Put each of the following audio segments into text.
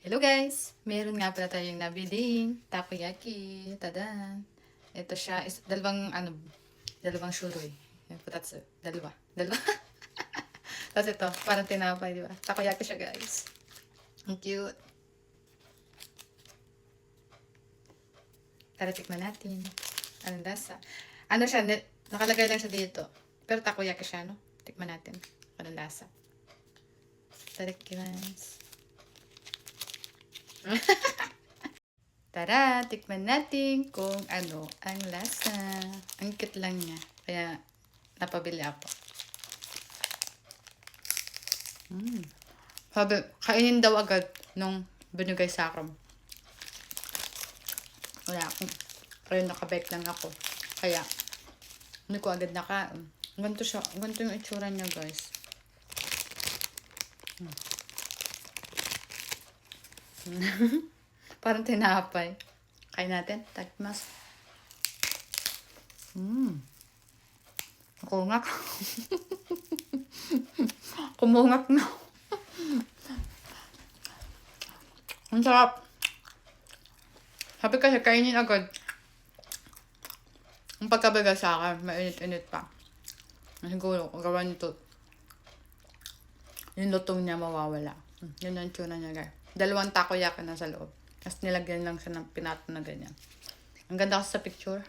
Hello guys! Meron nga pala tayong nabiling takoyaki. Tada! Ito siya. Dalawang shuroy. Yung putatsu. Dalawa. Tapos ito, parang tinapay, di ba? Takoyaki siya guys. Ang cute. Tara, tikman natin. Anong lasa? Ano siya? Nakalagay lang siya dito. Pero takoyaki siya, no? Tikman natin. Anong lasa? Tara, guys. Tara, tikman natin kung ano ang lasa. Ang cute lang niya. Kaya, napabili ako. Sabi, kainin daw agad nung binigay sa akin. Wala akong, kaya nakabike lang ako. Kaya, hindi ko agad nakain. Ganito siya, ganito yung itsura niya guys. Parang tinapay. Kain natin. Takmas. Kumungak. Kumungak na. Ang sarap. Sabi kasi kainin agad. Ang pagkabigay sa akin, mainit-init pa. Siguro, gawa nito. Yung lutong niya mawawala. Yun ang tsura niya guys. 2 takoyaki na sa loob. Tapos nilagyan lang siya ng pinato na ganyan. Ang ganda kasi sa picture.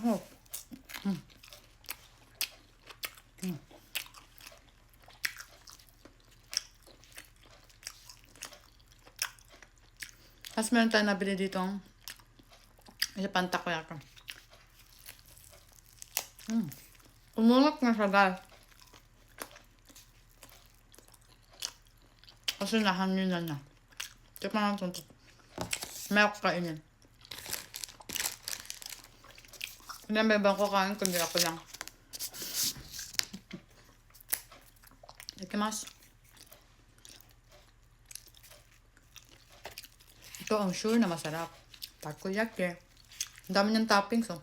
Oh. Tapos meron tayo nabili dito ang isa pang takoyaki. Umungot na siya guys. Kasi nahanginan na. Tikman natin ito. May ako kainin. Hindi may ibang ko kain, kundi ako lang. Ikimasu. Ito ang sure na masarap. Takoyaki. Ang dami niyang toppings oh.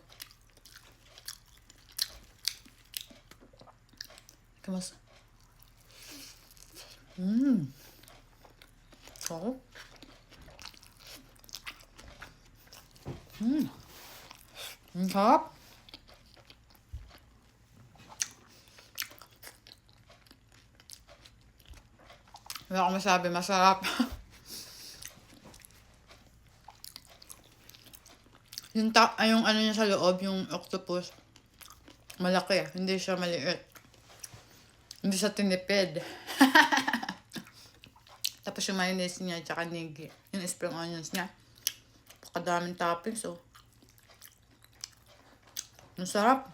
Ikimasu. Sarap. Ang sarap. Wala akong masabi, masarap. yung ano niya sa loob, yung octopus, malaki. Hindi siya maliit. Hindi siya tinipid. Tapos yung mayonnaise niya, tsaka nigi. Yung spring onions niya. Pakadaming toppings, oh. Ang sarap.